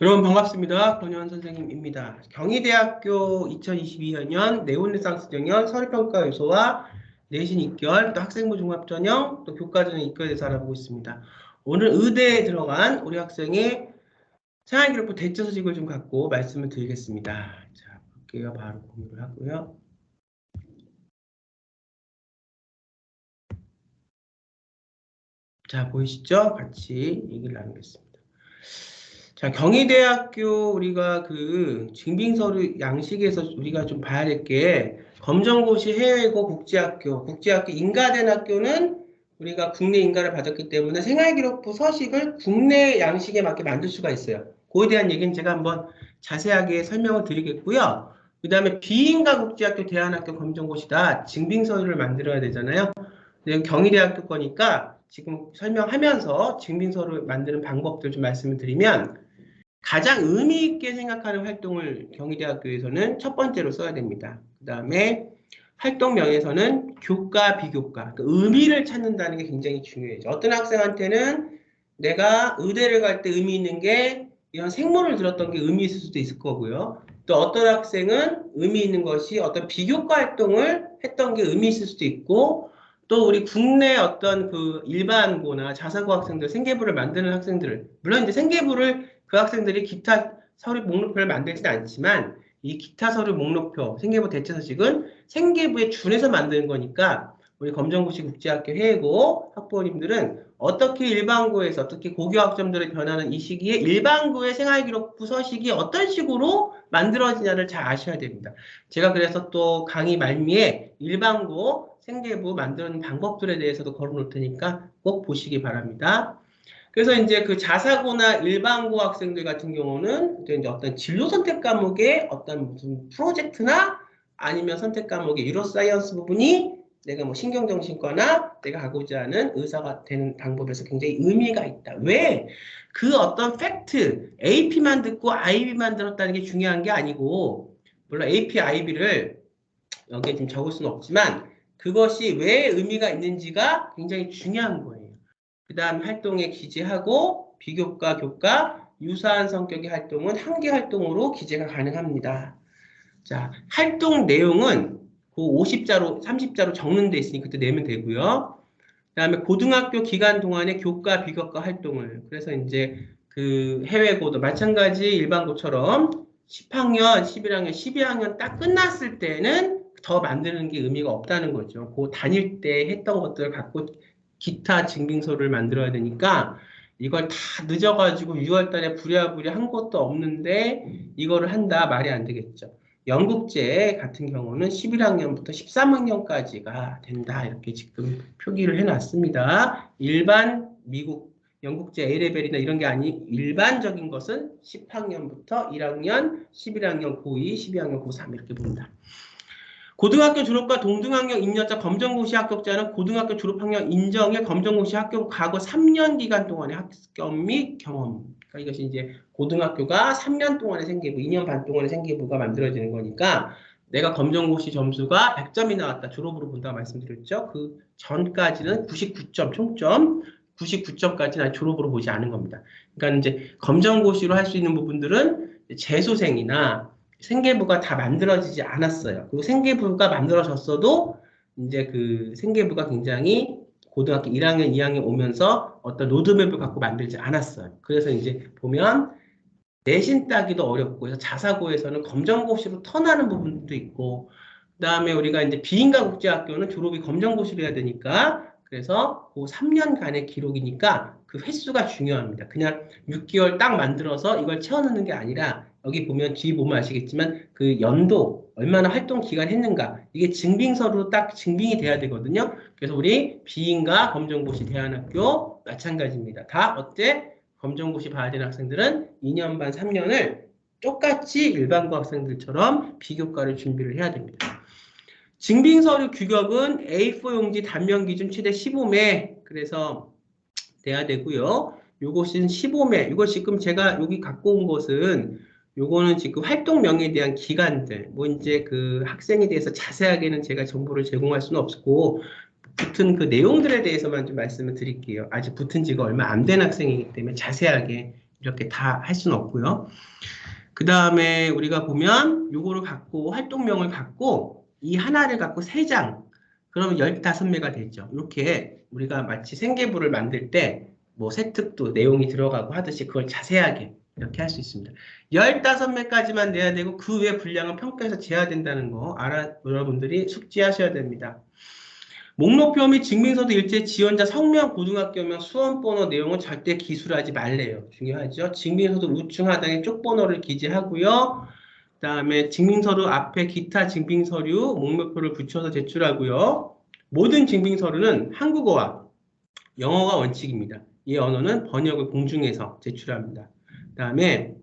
여러분 반갑습니다. 권효한 선생님입니다. 경희대학교 2022학년 네오르네상스 전형 서류평가 요소와 내신 입결, 또 학생부 종합 전형, 또 교과 전형 입결에 대해서 알아보고 있습니다. 오늘 의대에 들어간 우리 학생의 생활기록부 대처 소식을 좀 갖고 말씀을 드리겠습니다. 자, 볼게요. 바로 공유를 하고요. 자, 보이시죠? 같이 얘기를 나누겠습니다. 자, 경희대학교 우리가 그 증빙서류 양식에서 우리가 좀 봐야 될 게 검정고시 해외고 국제학교 인가된 학교는 우리가 국내 인가를 받았기 때문에 생활기록부 서식을 국내 양식에 맞게 만들 수가 있어요. 그에 대한 얘기는 제가 한번 자세하게 설명을 드리겠고요. 그 다음에 비인가 국제학교 대안학교 검정고시다 증빙서류를 만들어야 되잖아요. 경희대학교 거니까 지금 설명하면서 증빙서를 만드는 방법들 좀 말씀을 드리면 가장 의미 있게 생각하는 활동을 경희대학교에서는 첫 번째로 써야 됩니다. 그 다음에 활동명에서는 교과, 비교과, 그 의미를 찾는다는 게 굉장히 중요해요. 어떤 학생한테는 내가 의대를 갈 때 의미 있는 게 이런 생물을 들었던 게 의미 있을 수도 있을 거고요. 또 어떤 학생은 의미 있는 것이 어떤 비교과 활동을 했던 게 의미 있을 수도 있고, 또 우리 국내 어떤 그 일반고나 자사고 학생들, 생계부를 만드는 학생들, 물론 이제 생계부를 그 학생들이 기타 서류 목록표를 만들지는 않지만 이 기타 서류 목록표, 생계부 대체서식은 생계부에 준해서 만드는 거니까 우리 검정고시 국제학교 해외고 학부모님들은 어떻게 일반고에서 특히 고교 학점들이 변하는 이 시기에 일반고의 생활기록부 서식이 어떤 식으로 만들어지냐를 잘 아셔야 됩니다. 제가 그래서 또 강의 말미에 일반고 생계부 만드는 방법들에 대해서도 걸어놓을 테니까 꼭 보시기 바랍니다. 그래서 이제 그 자사고나 일반고 학생들 같은 경우는 이제 어떤 진로 선택 과목의 어떤 무슨 프로젝트나 아니면 선택 과목의 유로사이언스 부분이 내가 뭐 신경정신과나 내가 가고자 하는 의사가 되는 방법에서 굉장히 의미가 있다. 왜? 그 어떤 팩트, AP만 듣고 IB만 들었다는 게 중요한 게 아니고, 물론 AP, IB를 여기에 지금 적을 수는 없지만 그것이 왜 의미가 있는지가 굉장히 중요한 거예요. 그 다음 활동에 기재하고 비교과, 교과, 유사한 성격의 활동은 한 개 활동으로 기재가 가능합니다. 자, 활동 내용은 그 50자로, 30자로 적는 데 있으니 그때 내면 되고요. 그 다음에 고등학교 기간 동안의 교과, 비교과 활동을. 그래서 이제 그 해외고도 마찬가지 일반고처럼 10학년, 11학년, 12학년 딱 끝났을 때는 더 만드는 게 의미가 없다는 거죠. 그 다닐 때 했던 것들을 갖고 기타 증빙서를 만들어야 되니까 이걸 다 늦어가지고 6월 달에 부랴부랴 한 것도 없는데 이거를 한다 말이 안 되겠죠. 영국제 같은 경우는 11학년부터 13학년까지가 된다. 이렇게 지금 표기를 해놨습니다. 일반 미국 영국제 A레벨이나 이런 게 아니 일반적인 것은 10학년부터 1학년, 11학년 고2, 12학년 고3 이렇게 봅니다. 고등학교 졸업과 동등학력 임여자 검정고시 합격자는 고등학교 졸업학력 인정의 검정고시 합격 과거 3년 기간 동안의 학점 및 경험. 그러니까 이것이 이제 고등학교가 3년 동안의 생계부, 2년 반 동안의 생계부가 만들어지는 거니까 내가 검정고시 점수가 100점이 나왔다. 졸업으로 본다고 말씀드렸죠. 그 전까지는 99점, 총점 99점까지는 졸업으로 보지 않은 겁니다. 그러니까 이제 검정고시로 할 수 있는 부분들은 재수생이나 생계부가 다 만들어지지 않았어요. 그리고 생계부가 만들어졌어도 이제 그 생계부가 굉장히 고등학교 1학년, 2학년 오면서 어떤 로드맵을 갖고 만들지 않았어요. 그래서 이제 보면 내신 따기도 어렵고, 그래서 자사고에서는 검정고시로 턴하는 부분도 있고, 그 다음에 우리가 이제 비인가 국제학교는 졸업이 검정고시로 해야 되니까, 그래서 그 3년간의 기록이니까 그 횟수가 중요합니다. 그냥 6개월 딱 만들어서 이걸 채워넣는 게 아니라, 여기 보면 뒤에 보면 아시겠지만 그 연도, 얼마나 활동 기간 했는가, 이게 증빙서로 딱 증빙이 돼야 되거든요. 그래서 우리 비인가 검정고시 대안학교 마찬가지입니다. 다 어때? 검정고시 봐야 되는 학생들은 2년 반, 3년을 똑같이 일반고 학생들처럼 비교과를 준비를 해야 됩니다. 증빙서류 규격은 A4 용지 단면 기준 최대 15매, 그래서 돼야 되고요. 요것은 15매, 이거 지금 제가 여기 갖고 온 것은 요거는 지금 활동명에 대한 기간들, 뭐 이제 그 학생에 대해서 자세하게는 제가 정보를 제공할 수는 없고, 붙은 그 내용들에 대해서만 좀 말씀을 드릴게요. 아직 붙은 지가 얼마 안 된 학생이기 때문에 자세하게 이렇게 다 할 수는 없고요. 그 다음에 우리가 보면 요거를 갖고 활동명을 갖고 이 하나를 갖고 3장 그러면 15매가 되죠. 이렇게 우리가 마치 생계부를 만들 때 뭐 세특도 내용이 들어가고 하듯이 그걸 자세하게 이렇게 할 수 있습니다. 15매까지만 내야 되고 그 외 분량은 평가해서 재야 된다는 거 여러분들이 숙지하셔야 됩니다. 목록표 및 증빙서도 일제 지원자 성명, 고등학교명, 수험번호 내용은 절대 기술하지 말래요. 중요하죠. 증빙서도 우측 하단에 쪽번호를 기재하고요. 그다음에 증빙서류 앞에 기타 증빙서류 목록표를 붙여서 제출하고요. 모든 증빙서류는 한국어와 영어가 원칙입니다. 이 언어는 번역을 공중해서 제출합니다. 그다음에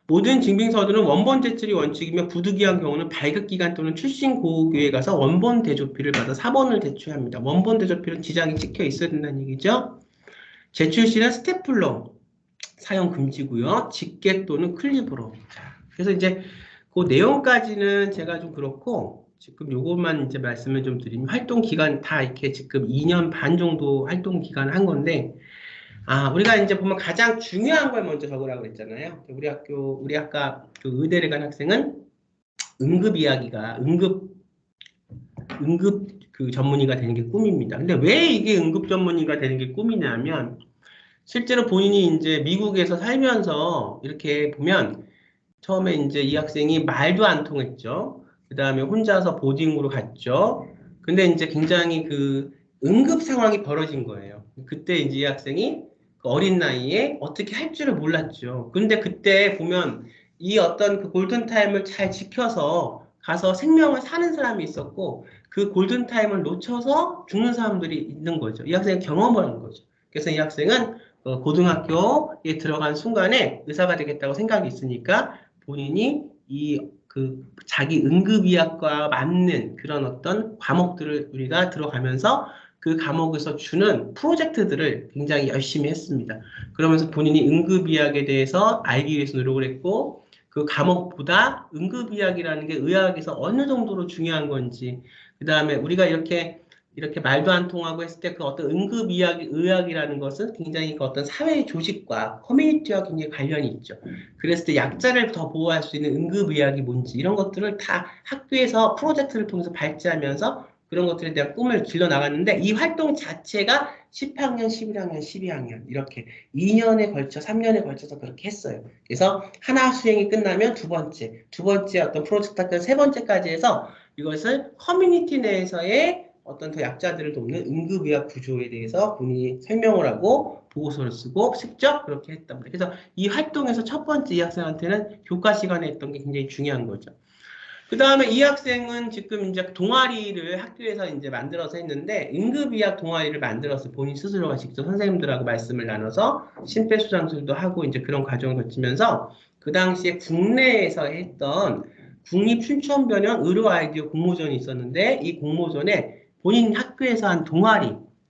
모든 증빙서들은 원본 제출이 원칙이며 부득이한 경우는 발급기간 또는 출신 고교에 가서 원본 대조필을 받아 사본을 제출합니다. 원본 대조필은 지장이 찍혀 있어야 된다는 얘기죠. 제출 시는 스테플러 사용 금지고요. 집게 또는 클립으로. 그래서 이제 그 내용까지는 제가 좀 그렇고 지금 요것만 이제 말씀을 좀 드리면 활동 기간 다 이렇게 지금 2년 반 정도 활동 기간 한 건데 우리가 이제 보면 가장 중요한 걸 먼저 적으라고 그랬잖아요. 우리 아까 그 의대를 간 학생은 응급 이야기가, 응급 그 전문의가 되는 게 꿈입니다. 근데 왜 이게 응급 전문의가 되는 게 꿈이냐면, 실제로 본인이 이제 미국에서 살면서 이렇게 보면, 처음에 이제 이 학생이 말도 안 통했죠. 그 다음에 혼자서 보딩으로 갔죠. 근데 이제 굉장히 그 응급 상황이 벌어진 거예요. 그때 이제 이 학생이 그 어린 나이에 어떻게 할 줄을 몰랐죠. 근데 그때 보면 이 어떤 그 골든타임을 잘 지켜서 가서 생명을 사는 사람이 있었고 그 골든타임을 놓쳐서 죽는 사람들이 있는 거죠. 이 학생은 경험을 한 거죠. 그래서 이 학생은 고등학교에 들어간 순간에 의사가 되겠다고 생각이 있으니까 본인이 자기 응급의학과 맞는 그런 어떤 과목들을 우리가 들어가면서 그 과목에서 주는 프로젝트들을 굉장히 열심히 했습니다. 그러면서 본인이 응급의학에 대해서 알기 위해서 노력을 했고 그 과목보다 응급의학이라는 게 의학에서 어느 정도로 중요한 건지 그 다음에 우리가 이렇게 말도 안 통하고 했을 때 그 어떤 의학이라는 것은 굉장히 그 어떤 사회 조직과 커뮤니티와 굉장히 관련이 있죠. 그랬을 때 약자를 더 보호할 수 있는 응급의학이 뭔지 이런 것들을 다 학교에서 프로젝트를 통해서 발제하면서 그런 것들에 대한 꿈을 길러 나갔는데 이 활동 자체가 10학년, 11학년, 12학년 이렇게 2년에 걸쳐 3년에 걸쳐서 그렇게 했어요. 그래서 하나 수행이 끝나면 두 번째 어떤 프로젝트 학교 세 번째까지 해서 이것을 커뮤니티 내에서의 어떤 더 약자들을 돕는 응급의학 구조에 대해서 본인이 설명을 하고 보고서를 쓰고 직접 그렇게 했답니다. 그래서 이 활동에서 첫 번째 이 학생한테는 교과 시간에 했던 게 굉장히 중요한 거죠. 그 다음에 이 학생은 지금 이제 동아리를 학교에서 이제 만들어서 했는데 응급의학 동아리를 만들어서 본인 스스로가 직접 선생님들하고 말씀을 나눠서 심폐소생술도 하고 이제 그런 과정을 거치면서 그 당시에 국내에서 했던 국립춘천병원 의료 아이디어 공모전이 있었는데 이 공모전에 본인 학교에서 한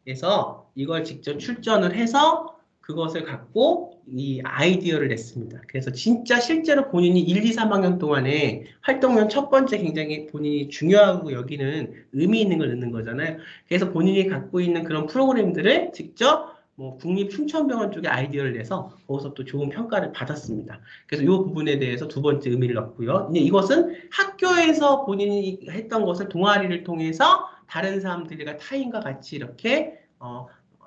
동아리에서 이걸 직접 출전을 해서 그것을 갖고 이 아이디어를 냈습니다. 그래서 진짜 실제로 본인이 1, 2, 3학년 동안에 활동명 첫 번째 굉장히 본인이 중요하고 여기는 의미 있는 걸 넣는 거잖아요. 그래서 본인이 갖고 있는 그런 프로그램들을 직접 뭐 국립충천병원 쪽에 아이디어를 내서 거기서 또 좋은 평가를 받았습니다. 그래서 이 부분에 대해서 두 번째 의미를 넣고요. 근데 이것은 학교에서 본인이 했던 것을 동아리를 통해서 다른 사람들과 타인과 같이 이렇게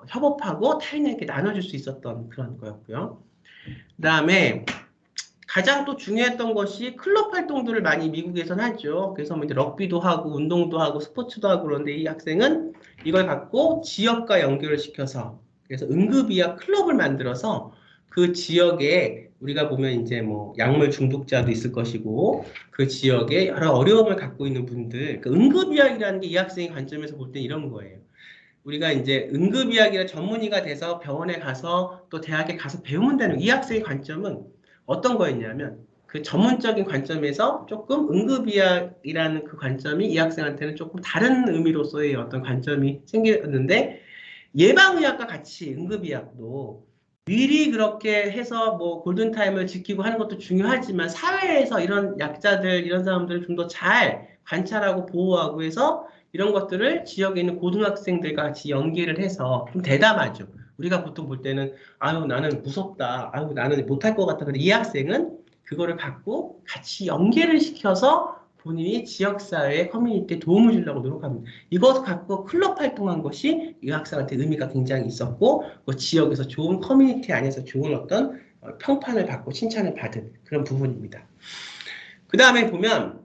협업하고 타인에게 나눠줄 수 있었던 그런 거였고요. 그 다음에 가장 또 중요했던 것이 클럽 활동들을 많이 미국에서는 하죠. 그래서 뭐 이제 럭비도 하고 운동도 하고 스포츠도 하고 그런데 이 학생은 이걸 갖고 지역과 연결을 시켜서 그래서 응급의학 클럽을 만들어서 그 지역에 우리가 보면 이제 뭐 약물 중독자도 있을 것이고 그 지역에 여러 어려움을 갖고 있는 분들 그 응급의학이라는 게 이 학생의 관점에서 볼 때 이런 거예요. 우리가 이제 응급의학이나 전문의가 돼서 병원에 가서 또 대학에 가서 배우면 되는 이 학생의 관점은 어떤 거였냐면 그 전문적인 관점에서 조금 응급의학이라는 그 관점이 이 학생한테는 조금 다른 의미로서의 어떤 관점이 생겼는데 예방의학과 같이 응급의학도 미리 그렇게 해서 뭐 골든타임을 지키고 하는 것도 중요하지만 사회에서 이런 약자들 이런 사람들을 좀 더 잘 관찰하고 보호하고 해서 이런 것들을 지역에 있는 고등학생들과 같이 연계를 해서 좀 대담하죠. 우리가 보통 볼 때는 아유 나는 무섭다, 아유 나는 못할 것 같다. 근데 이 학생은 그거를 갖고 같이 연계를 시켜서 본인이 지역사회 커뮤니티에 도움을 주려고 노력합니다. 이것 갖고 클럽 활동한 것이 이 학생한테 의미가 굉장히 있었고 그 지역에서 좋은 커뮤니티 안에서 좋은 어떤 평판을 받고 칭찬을 받은 그런 부분입니다. 그 다음에 보면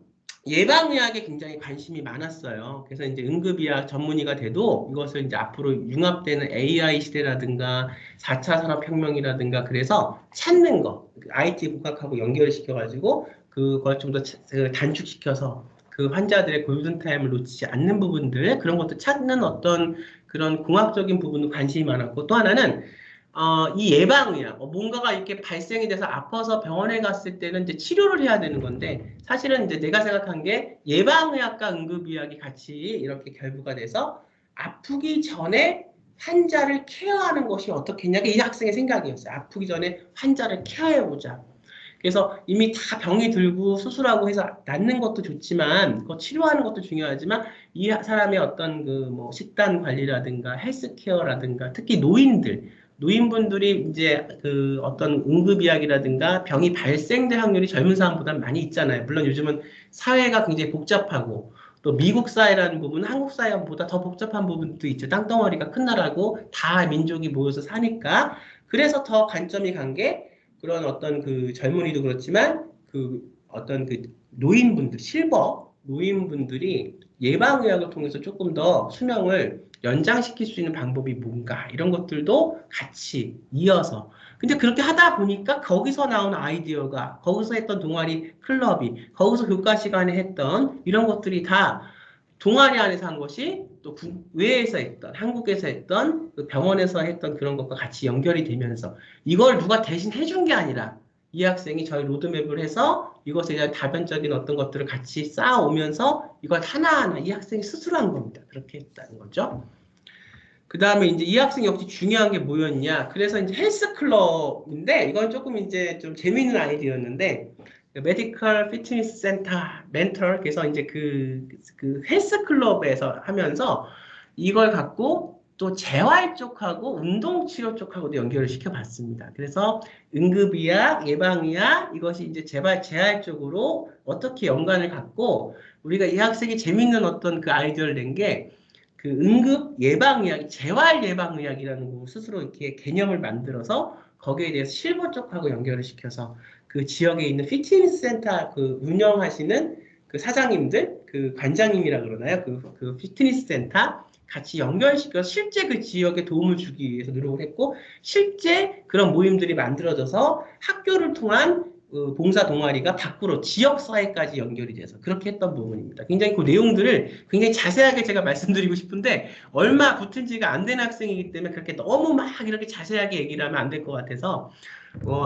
예방의학에 굉장히 관심이 많았어요. 그래서 이제 응급의학 전문의가 돼도 이것을 이제 앞으로 융합되는 AI 시대라든가 4차 산업혁명이라든가 그래서 찾는 거, IT 복합하고 연결을 시켜가지고 그걸 좀 더 단축시켜서 그 환자들의 골든타임을 놓치지 않는 부분들, 그런 것도 찾는 어떤 그런 공학적인 부분도 관심이 많았고 또 하나는 이 예방의학, 뭔가가 이렇게 발생이 돼서 아파서 병원에 갔을 때는 이제 치료를 해야 되는 건데, 사실은 이제 내가 생각한 게 예방의학과 응급의학이 같이 이렇게 결부가 돼서 아프기 전에 환자를 케어하는 것이 어떻겠냐, 이 학생의 생각이었어요. 아프기 전에 환자를 케어해보자. 그래서 이미 다 병이 들고 수술하고 해서 낫는 것도 좋지만, 그거 치료하는 것도 중요하지만, 이 사람의 어떤 그 뭐 식단 관리라든가 헬스케어라든가 특히 노인분들이 이제 그 어떤 응급이약이라든가 병이 발생될 확률이 젊은 사람보다 많이 있잖아요. 물론 요즘은 사회가 굉장히 복잡하고 또 미국 사회라는 부분은 한국 사회보다 더 복잡한 부분도 있죠. 땅덩어리가 큰 나라고 다 민족이 모여서 사니까. 그래서 더 관점이 간 게 그런 어떤 그 젊은이도 그렇지만 그 어떤 그 노인분들, 실버 노인분들이 예방의학을 통해서 조금 더 수명을 연장시킬 수 있는 방법이 뭔가 이런 것들도 같이 이어서 근데 그렇게 하다 보니까 거기서 나온 아이디어가 거기서 했던 동아리 클럽이 거기서 교과 시간에 했던 이런 것들이 다 동아리 안에서 한 것이 또 외에서 했던 한국에서 했던 그 병원에서 했던 그런 것과 같이 연결이 되면서 이걸 누가 대신 해준 게 아니라 이 학생이 저희 로드맵을 해서 이것에 대한 다변적인 어떤 것들을 같이 쌓아오면서 이걸 하나하나 이 학생이 스스로 한 겁니다. 그렇게 했다는 거죠. 그 다음에 이제 이 학생 역시 중요한 게 뭐였냐. 그래서 이제 헬스클럽인데, 이건 조금 이제 좀 재미있는 아이디어였는데, 메디컬 피트니스 센터 멘tor, 그래서 이제 그 헬스클럽에서 하면서 이걸 갖고 또 재활 쪽하고 운동치료 쪽하고도 연결을 시켜봤습니다. 그래서 응급의학, 예방의학, 이것이 이제 재활 쪽으로 어떻게 연관을 갖고 우리가 이 학생이 재밌는 어떤 그 아이디어를 낸게 그 응급 예방의학, 재활 예방의학이라는 거 스스로 이렇게 개념을 만들어서 거기에 대해서 실무 쪽하고 연결을 시켜서 그 지역에 있는 피트니스 센터 그 운영하시는 그 사장님들, 그 관장님이라 그러나요? 그 피트니스 센터 같이 연결시켜서 실제 그 지역에 도움을 주기 위해서 노력을 했고 실제 그런 모임들이 만들어져서 학교를 통한 봉사 동아리가 밖으로 지역사회까지 연결이 돼서 그렇게 했던 부분입니다. 굉장히 그 내용들을 굉장히 자세하게 제가 말씀드리고 싶은데 얼마 붙은지가 안 된 학생이기 때문에 그렇게 너무 막 이렇게 자세하게 얘기를 하면 안 될 것 같아서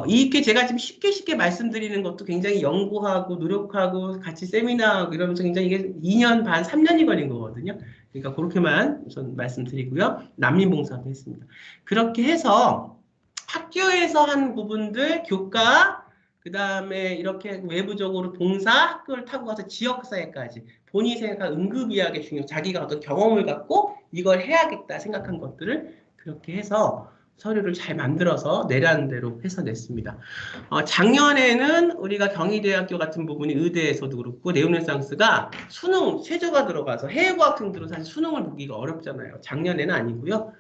이렇게 제가 지금 쉽게 말씀드리는 것도 굉장히 연구하고 노력하고 같이 세미나하고 이러면서 굉장히 이게 2년 반, 3년이 걸린 거거든요. 그러니까 그렇게만 우선 말씀드리고요. 난민봉사도 했습니다. 그렇게 해서 학교에서 한 부분들 교과 그 다음에 이렇게 외부적으로 봉사 학교를 타고 가서 지역사회까지 본인이 생각한 응급의학의 중요 자기가 어떤 경험을 갖고 이걸 해야겠다 생각한 것들을 그렇게 해서 서류를 잘 만들어서 내라는 대로 해서 냈습니다. 작년에는 우리가 경희대학교 같은 부분이 의대에서도 그렇고 네오네상스가 수능 최저가 들어가서 해외과학생들은 사실 수능을 보기가 어렵잖아요. 작년에는 아니고요.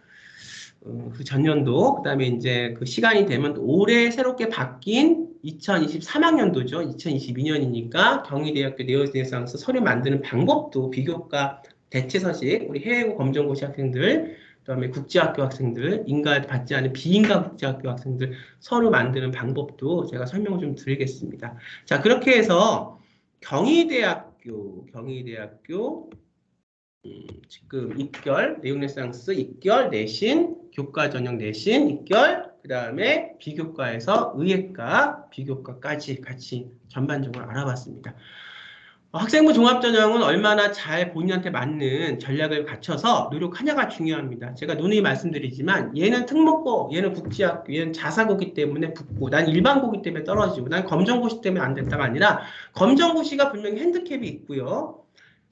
그 전년도, 그 다음에 이제 그 시간이 되면 올해 새롭게 바뀐 2023학년도죠. 2022년이니까 경희대학교 네오네상스 서류 만드는 방법도 비교과 대체서식, 우리 해외고 검정고시 학생들, 그다음에 국제학교 학생들, 인가 받지 않은 비인가 국제학교 학생들 서류 만드는 방법도 제가 설명을 좀 드리겠습니다. 자, 그렇게 해서 경희대학교 지금 입결, 네오네상스 입결, 내신, 교과 전형 내신, 입결, 그 다음에 비교과에서 의예과, 비교과까지 같이 전반적으로 알아봤습니다. 학생부 종합전형은 얼마나 잘 본인한테 맞는 전략을 갖춰서 노력하냐가 중요합니다. 제가 누누이 말씀드리지만 얘는 특목고, 얘는 국제학교, 얘는 자사고기 때문에 붙고 난 일반고기 때문에 떨어지고 난 검정고시 때문에 안 됐다가 아니라 검정고시가 분명히 핸디캡이 있고요.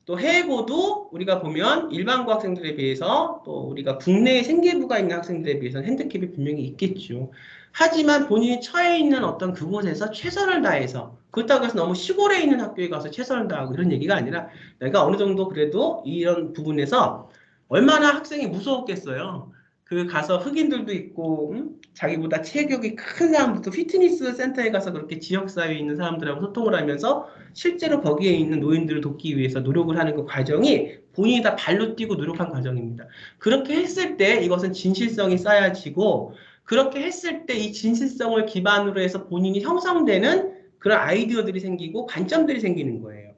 또 해외고도 우리가 보면 일반고 학생들에 비해서 또 우리가 국내에 생계부가 있는 학생들에 비해서는 핸디캡이 분명히 있겠죠. 하지만 본인이 처해 있는 어떤 그곳에서 최선을 다해서 그렇다고 해서 너무 시골에 있는 학교에 가서 최선을 다하고 이런 얘기가 아니라 내가 어느 정도 그래도 이런 부분에서 얼마나 학생이 무서웠겠어요. 그 가서 흑인들도 있고 자기보다 체격이 큰 사람들도 피트니스 센터에 가서 그렇게 지역사회에 있는 사람들하고 소통을 하면서 실제로 거기에 있는 노인들을 돕기 위해서 노력을 하는 그 과정이 본인이 다 발로 뛰고 노력한 과정입니다. 그렇게 했을 때 이것은 진실성이 쌓여지고 그렇게 했을 때 이 진실성을 기반으로 해서 본인이 형성되는 그런 아이디어들이 생기고 관점들이 생기는 거예요.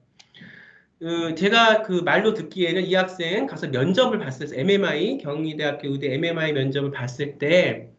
제가 그 말로 듣기에는 이 학생 가서 면접을 봤을 때 MMI 경희대학교 의대 MMI 면접을 봤을 때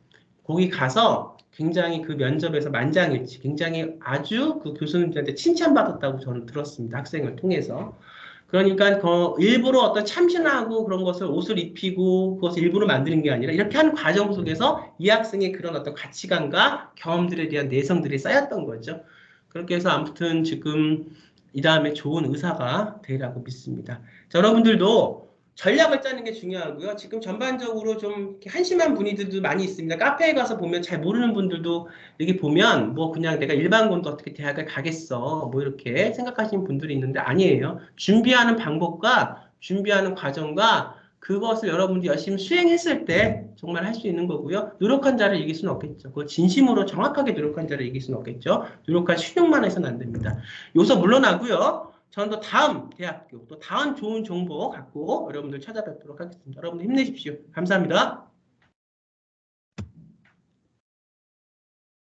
거기 가서 굉장히 그 면접에서 만장일치, 굉장히 아주 그 교수님들한테 칭찬받았다고 저는 들었습니다. 학생을 통해서. 그러니까 일부러 어떤 참신하고 그런 것을 옷을 입히고 그것을 일부러 만드는 게 아니라 이렇게 하는 과정 속에서 이 학생의 그런 어떤 가치관과 경험들에 대한 내성들이 쌓였던 거죠. 그렇게 해서 아무튼 지금 이 다음에 좋은 의사가 되리라고 믿습니다. 자, 여러분들도 전략을 짜는 게 중요하고요. 지금 전반적으로 좀 이렇게 한심한 분위기들도 많이 있습니다. 카페에 가서 보면 잘 모르는 분들도 여기 보면 뭐 그냥 내가 일반고도 어떻게 대학을 가겠어 뭐 이렇게 생각하시는 분들이 있는데 아니에요. 준비하는 방법과 준비하는 과정과 그것을 여러분들이 열심히 수행했을 때 정말 할 수 있는 거고요. 노력한 자를 이길 수는 없겠죠. 그 진심으로 정확하게 노력한 자를 이길 수는 없겠죠. 노력한 실력만 해서는 안 됩니다. 여기서 물러나고요. 저는 또 다음 대학교, 또 다음 좋은 정보 갖고 여러분들 찾아뵙도록 하겠습니다. 여러분들 힘내십시오. 감사합니다.